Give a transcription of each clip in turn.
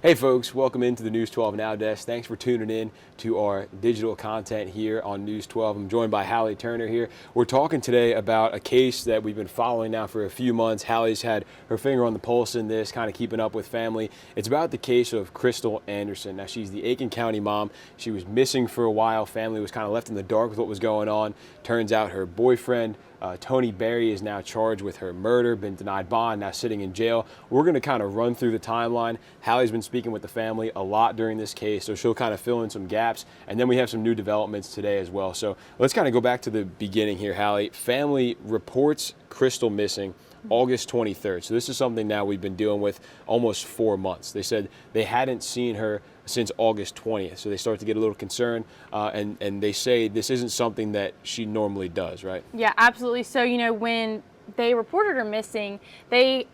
Hey folks, welcome into the News 12 Now desk. Thanks for tuning in to our digital content here on News 12. I'm joined by Hallie Turner here. We're talking today about a case that we've been following now for a few months. Hallie's had her finger on the pulse in this, kind of keeping up with family. It's about the case of Krystal Anderson. Now she's the Aiken County mom. She was missing for a while. Family was kind of left in the dark with what was going on. Turns out her boyfriend, Tony Berry, is now charged with her murder, been denied bond, now sitting in jail. We're going to kind of run through the timeline. Hallie's been speaking with the family a lot during this case, so she'll kind of fill in some gaps. And then we have some new developments today as well. So let's kind of go back to the beginning here, Hallie. Family reports Krystal missing August 23rd. So this is something now we've been dealing with almost 4 months. They said they hadn't seen her since August 20th. So they start to get a little concerned, and they say this isn't something that she normally does, right? Yeah, absolutely. So, when they reported her missing, they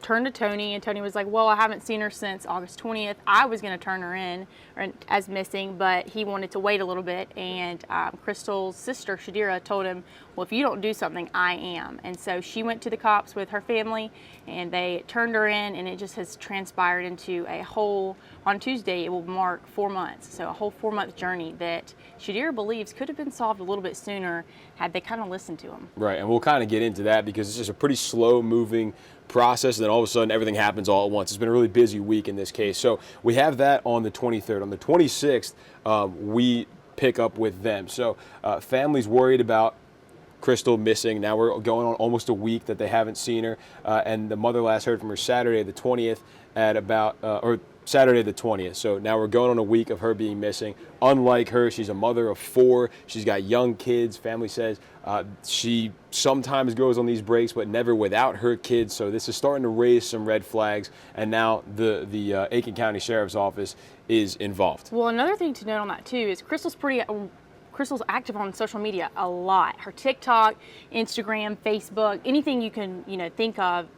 turned to Tony, and Tony was like, well, I haven't seen her since August 20th. I was going to turn her in as missing, but he wanted to wait a little bit, and Krystal's sister, Shadira, told him, well, if you don't do something, I am. And so she went to the cops with her family, and they turned her in, and it just has transpired into a whole, on Tuesday, it will mark 4 months. So a whole 4-month journey that Shadira believes could have been solved a little bit sooner had they kind of listened to him. Right, and we'll kind of get into that because it's just a pretty slow-moving process, and then all of a sudden everything happens all at once. It's been a really busy week in this case. So we have that on the 23rd. On the 26th, we pick up with them. So family's worried about Krystal missing. Now we're going on almost a week that they haven't seen her, and the mother last heard from her Saturday the 20th at about, or Saturday the 20th. So now we're going on a week of her being missing. Unlike her, she's a mother of 4. She's got young kids. Family says she sometimes goes on these breaks, but never without her kids. So this is starting to raise some red flags. And now the Aiken County Sheriff's Office is involved. Well, another thing to note on that too is Krystal's active on social media a lot. Her TikTok, Instagram, Facebook, anything you can think of.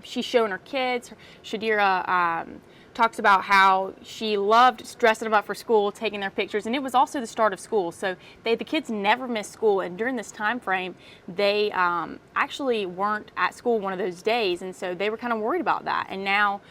She's showing her kids. Shadira talks about how she loved dressing them up for school, taking their pictures, and it was also the start of school. So the kids never missed school, and during this time frame, they actually weren't at school one of those days, and so they were kind of worried about that. And now,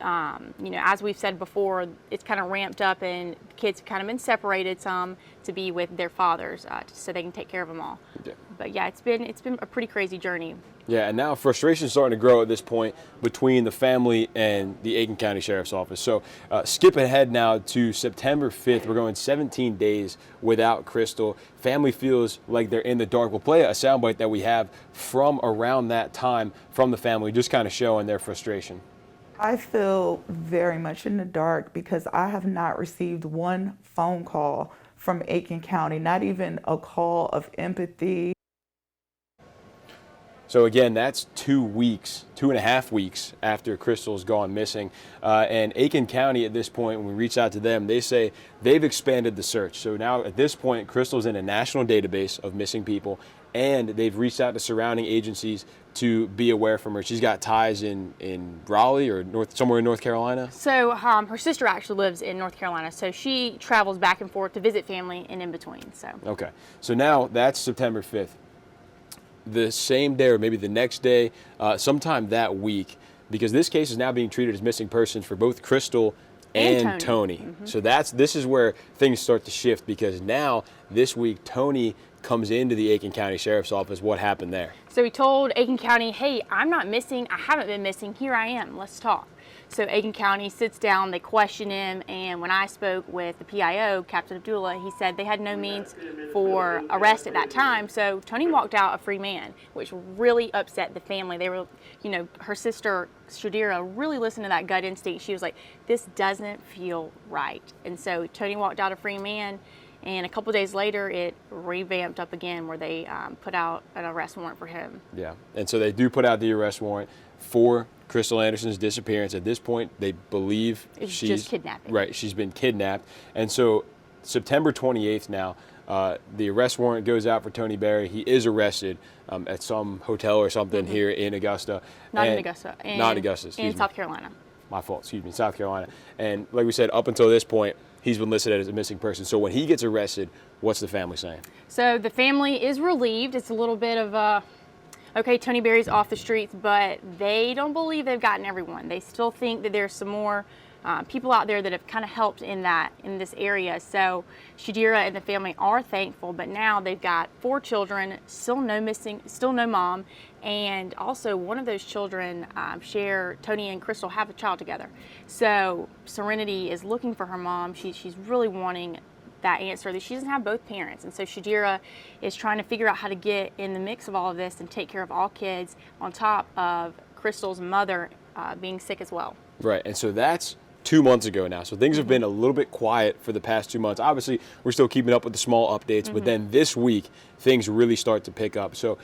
as we've said before, it's kind of ramped up, and kids have kind of been separated some to be with their fathers, so they can take care of them all. Yeah. But yeah, it's been a pretty crazy journey. Yeah, and now frustration's starting to grow at this point between the family and the Aiken County Sheriff's Office. So skip ahead now to September 5th. We're going 17 days without Krystal. Family feels like they're in the dark. We'll play a soundbite that we have from around that time from the family, just kind of showing their frustration. I feel very much in the dark because I have not received one phone call from Aiken County, not even a call of empathy. So again, that's 2 weeks, 2.5 weeks after Krystal's gone missing. And Aiken County at this point, when we reach out to them, they say they've expanded the search. So now at this point, Krystal's in a national database of missing people, and they've reached out to surrounding agencies to be aware from her. She's got ties in Raleigh or somewhere in North Carolina. So her sister actually lives in North Carolina, so she travels back and forth to visit family and in between. So okay, so now that's September 5th. The same day or maybe the next day, sometime that week, because this case is now being treated as missing persons for both Krystal and Tony. Mm-hmm. So this is where things start to shift, because now this week Tony comes into the Aiken County Sheriff's Office. What happened there? So he told Aiken County, hey, I'm not missing. I haven't been missing. Here I am. Let's talk. So Aiken County sits down, they question him, and when I spoke with the PIO, Captain Abdullah, he said they had no means for arrest at that time. So Tony walked out a free man, which really upset the family. They were, her sister Shadira really listened to that gut instinct. She was like, this doesn't feel right. And so Tony walked out a free man, and a couple days later, it revamped up again where they put out an arrest warrant for him. Yeah, and so they do put out the arrest warrant for Krystal Anderson's disappearance. At this point, they believe she's just kidnapping. Right, she's been kidnapped. And so September 28th now, the arrest warrant goes out for Tony Berry. He is arrested at some hotel or something here in Augusta. Not in Augusta. Not Augusta, excuse me. In South Carolina. My fault, excuse me, South Carolina. And like we said, up until this point, he's been listed as a missing person. So when he gets arrested, what's the family saying? So the family is relieved. It's a little bit of okay, Tony Berry's off the streets, but they don't believe they've gotten everyone. They still think that there's some more people out there that have kind of helped in this area. So Shadira and the family are thankful, but now they've got 4 children, still no mom, and also one of those children Tony and Krystal have a child together. So Serenity is looking for her mom. She's really wanting that answer, that she doesn't have both parents. And so Shadira is trying to figure out how to get in the mix of all of this and take care of all kids on top of Krystal's mother being sick as well. Right, and so that's 2 months ago now. So things have been a little bit quiet for the past 2 months. Obviously, we're still keeping up with the small updates, but then this week, things really start to pick up. So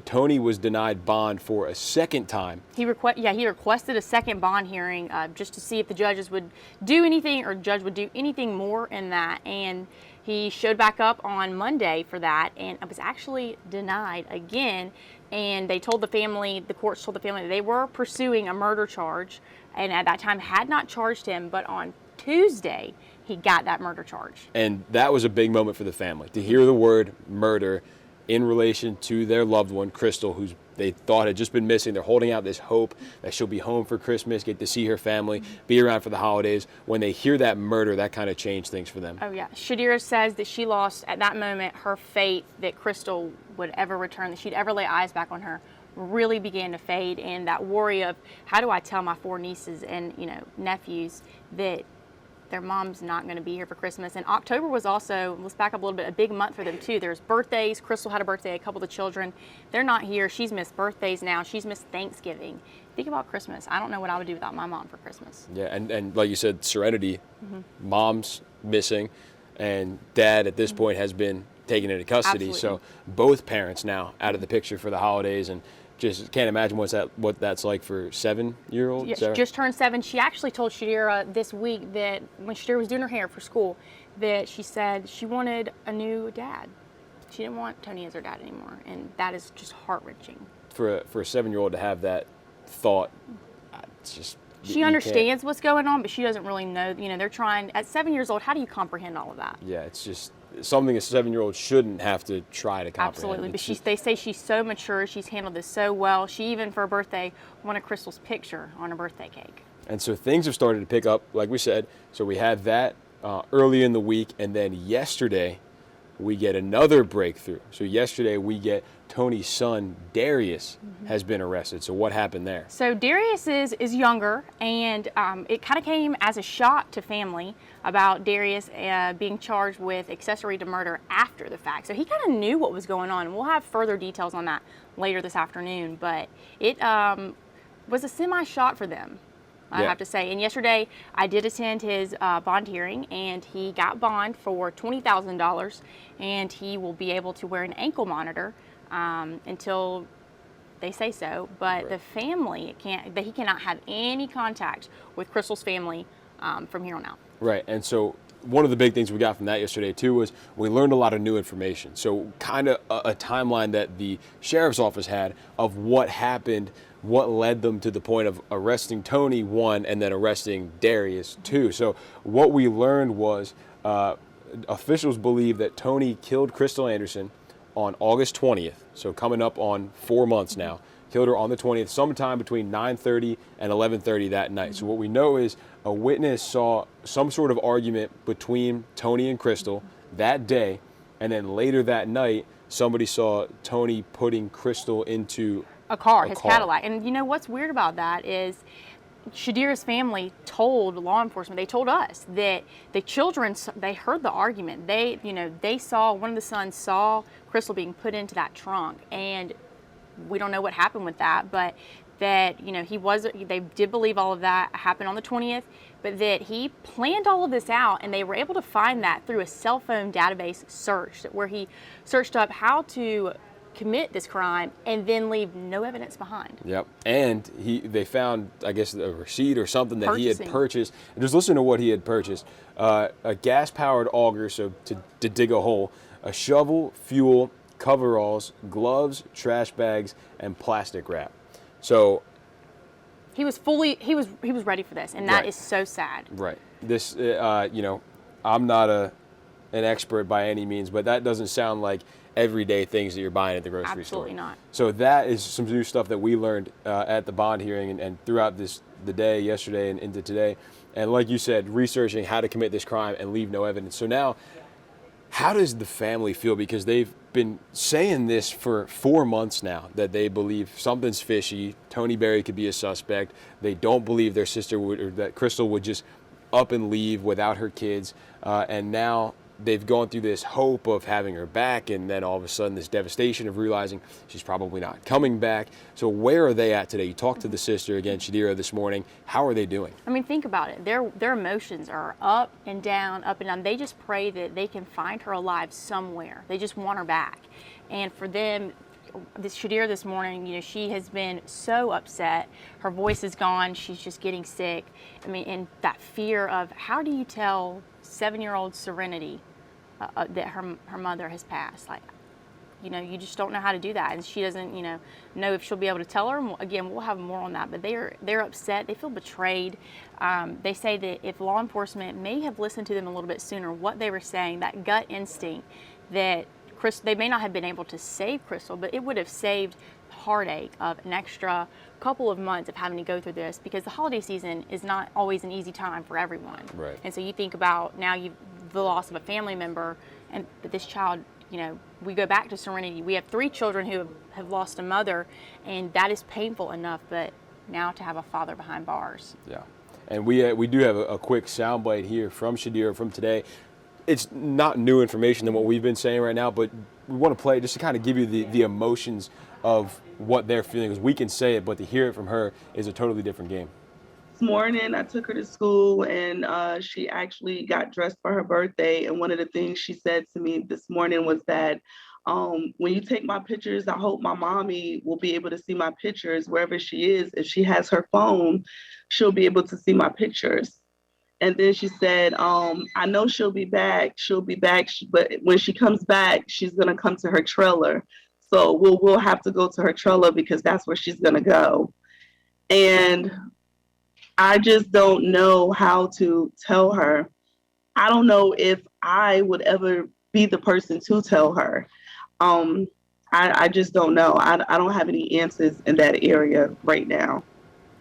Tony was denied bond for a second time. He requested a second bond hearing just to see if the judges would do anything, or judge would do anything more in that. And he showed back up on Monday for that, and it was actually denied again. And the courts told the family that they were pursuing a murder charge, and at that time had not charged him, but on Tuesday, he got that murder charge. And that was a big moment for the family, to hear the word murder in relation to their loved one, Krystal, who they thought had just been missing. They're holding out this hope that she'll be home for Christmas, get to see her family, be around for the holidays. When they hear that murder, that kind of changed things for them. Oh, yeah. Shadira says that she lost, at that moment, her faith that Krystal would ever return, that she'd ever lay eyes back on her, really began to fade. And that worry of, how do I tell my 4 nieces and nephews that their mom's not going to be here for Christmas? And October was also, let's back up a little bit, a big month for them too. There's birthdays. Krystal had a birthday, a couple of the children, they're not here. She's missed birthdays now. She's missed Thanksgiving. Think about Christmas. I don't know what I would do without my mom for Christmas. Yeah, and like you said, Serenity, mom's missing, and dad at this point has been taken into custody. Absolutely. So both parents now out of the picture for the holidays, and just can't imagine what that's like for 7-year-old. Yeah, she just turned 7. She actually told Shadira this week that when Shadira was doing her hair for school, that she said she wanted a new dad. She didn't want Tony as her dad anymore, and that is just heart-wrenching. For a 7-year-old to have that thought, it's just, she understands what's going on, but she doesn't really know. They're trying at 7 years old. How do you comprehend all of that? Yeah, it's just something a 7-year-old shouldn't have to try to comprehend. Absolutely, but they say she's so mature. She's handled this so well. She even, for her birthday, wanted Krystal's picture on her birthday cake. And so things have started to pick up, like we said. So we had that early in the week, and then yesterday we get another breakthrough. So yesterday we get Tony's son, Darius, has been arrested. So what happened there? So Darius is younger, and it kind of came as a shock to family about Darius being charged with accessory to murder after the fact. So he kind of knew what was going on. We'll have further details on that later this afternoon, but it was a semi-shock for them, I have to say. And yesterday I did attend his bond hearing, and he got bond for $20,000, and he will be able to wear an ankle monitor until they say so. But the family he cannot have any contact with Krystal's family from here on out. Right, and so one of the big things we got from that yesterday too was we learned a lot of new information. So kind of a timeline that the sheriff's office had of what happened, what led them to the point of arresting Tony, 1, and then arresting Darius, 2. So what we learned was officials believe that Tony killed Krystal Anderson on August 20th, so coming up on 4 months now. Killed her on the 20th, sometime between 9:30 and 11:30 that night. So what we know is a witness saw some sort of argument between Tony and Krystal that day, and then later that night, somebody saw Tony putting Krystal into a car, his Cadillac. And what's weird about that is Shadira's family told law enforcement, they told us that the children, they heard the argument. They saw, one of the sons saw Krystal being put into that trunk, and we don't know what happened with that, but that, they did believe all of that happened on the 20th, but that he planned all of this out, and they were able to find that through a cell phone database search where he searched up how to commit this crime and then leave no evidence behind. Yep, and they found, I guess, a receipt or something that he had purchased. And just listen to what he had purchased: a gas-powered auger, so to dig a hole, a shovel, fuel, coveralls, gloves, trash bags, and plastic wrap. So he was ready for this, and that is so sad. Right. This, I'm not an expert by any means, but that doesn't sound like everyday things that you're buying at the grocery store. Absolutely not. So that is some new stuff that we learned at the bond hearing and throughout the day, yesterday and into today. and like you said, researching how to commit this crime and leave no evidence. So now, how does the family feel? Because they've been saying this for 4 months now, that they believe something's fishy. Tony Berry could be a suspect. They don't believe their sister would, or that Krystal would just up and leave without her kids. And now they've gone through this hope of having her back, and then all of a sudden this devastation of realizing she's probably not coming back. So where are they at today? You talked to the sister again, Shadira, this morning. How are they doing? I mean, think about it. Their emotions are up and down, up and down. They just pray that they can find her alive somewhere. They just want her back. And for them, this Shadira this morning, you know, she has been so upset. Her voice is gone. She's just getting sick. I mean, and that fear of, how do you tell 7-year-old Serenity that her mother has passed? Like, you know, you just don't know how to do that, and she doesn't, you know if she'll be able to tell her. And again, we'll have more on that. But they're upset. They feel betrayed. They say that if law enforcement may have listened to them a little bit sooner, what they were saying, that gut instinct, that they may not have been able to save Krystal, but it would have saved heartache of an extra couple of months of having to go through this, because the holiday season is not always an easy time for everyone. Right. And so you think about now the loss of a family member, but this child, you know, we go back to Serenity. We have 3 children who have lost a mother, and that is painful enough, but now to have a father behind bars. Yeah. And we do have a quick soundbite here from Shadira from today. It's not new information than what we've been saying right now, but we want to play it just to kind of give you the emotions of what they're feeling. Because we can say it, but to hear it from her is a totally different game. This morning, I took her to school, and she actually got dressed for her birthday. And one of the things she said to me this morning was that, when you take my pictures, I hope my mommy will be able to see my pictures wherever she is. If she has her phone, she'll be able to see my pictures. And then she said, I know she'll be back, but when she comes back, she's going to come to her trailer. So we'll have to go to her trailer because that's where she's going to go. And I just don't know how to tell her. I don't know if I would ever be the person to tell her. I just don't know. I don't have any answers in that area right now.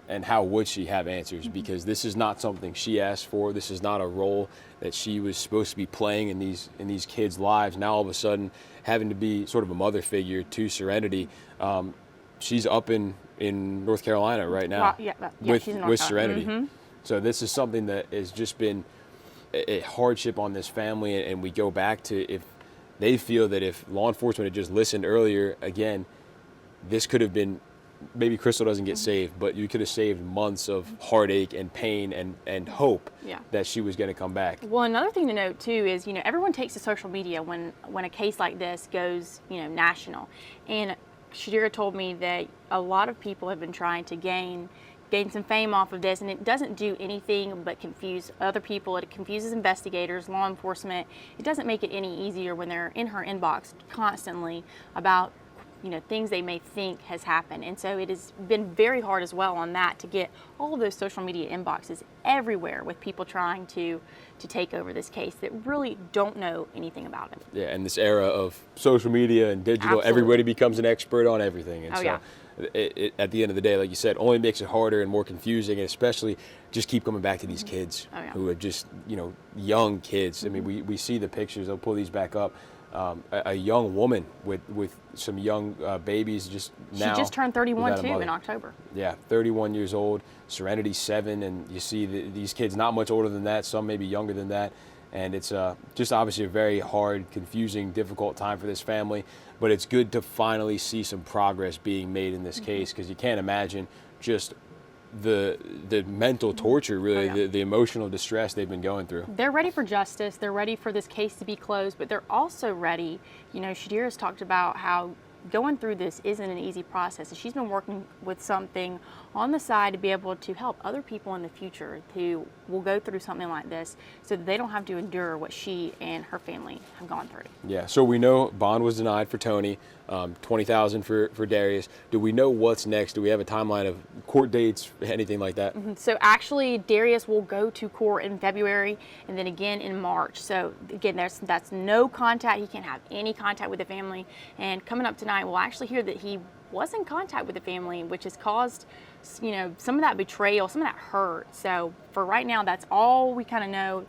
And how would she have answers? Because this is not something she asked for. This is not a role that she was supposed to be playing in these kids' lives. Now all of a sudden, having to be sort of a mother figure to Serenity. She's up in North Carolina right now with Serenity. Mm-hmm. So this is something that has just been a hardship on this family. And we go back to, if they feel that if law enforcement had just listened earlier, again, this could have been, maybe Krystal doesn't get saved, but you could have saved months of heartache and pain and hope that she was going to come back. Well, another thing to note too is, you know, everyone takes to social media when a case like this goes, you know, national. And Shadira told me that a lot of people have been trying to gain some fame off of this, and it doesn't do anything but confuse other people. It confuses investigators, law enforcement. It doesn't make it any easier when they're in her inbox constantly about, you know, things they may think has happened. And so it has been very hard as well on that, to get all of those social media inboxes everywhere with people trying to take over this case that really don't know anything about it. Yeah, and this era of social media and digital, Absolutely. Everybody becomes an expert on everything. And Oh, so yeah. it, at the end of the day, like you said, only makes it harder and more confusing, and especially just keep coming back to these kids who are just, you know, young kids. I mean, we see the pictures. I'll pull these back up. A young woman with some young babies just now. She just turned 31 too in October. Yeah, 31 years old. Serenity's 7, and you see these kids not much older than that. Some maybe younger than that. And it's just obviously a very hard, confusing, difficult time for this family. But it's good to finally see some progress being made in this case, because you can't imagine just the mental torture, really, the emotional distress they've been going through. They're ready for justice. They're ready for this case to be closed, but they're also ready. You know, Shadira's talked about how going through this isn't an easy process. And she's been working with something on the side to be able to help other people in the future who will go through something like this, so that they don't have to endure what she and her family have gone through. Yeah, so we know bond was denied for Tony, $20,000 for Darius. Do we know what's next? Do we have a timeline of court dates, anything like that? So actually, Darius will go to court in February and then again in March. So again, that's no contact. He can't have any contact with the family. And coming up tonight, night, we'll actually hear that he was in contact with the family, which has caused, some of that betrayal, some of that hurt. So for right now, that's all we kind of know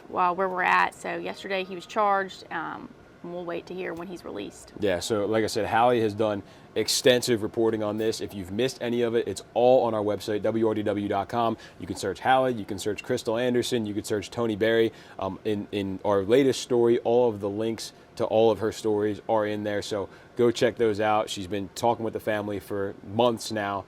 where we're at. So yesterday he was charged, and we'll wait to hear when he's released. Yeah, so like I said, Hallie has done extensive reporting on this. If you've missed any of it, it's all on our website, WRDW.com. You can search Hallie, you can search Krystal Anderson, you can search Tony Berry. In our latest story, all of the links to all of her stories are in there, so go check those out. She's been talking with the family for months now,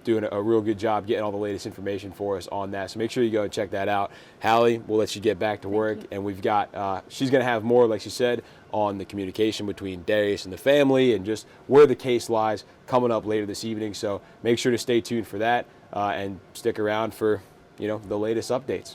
doing a real good job getting all the latest information for us on that. So make sure you go and check that out. Hallie, we'll let you get back to work, and we've got, she's going to have more, like she said, on the communication between Darius and the family and just where the case lies coming up later this evening. So make sure to stay tuned for that and stick around for, the latest updates.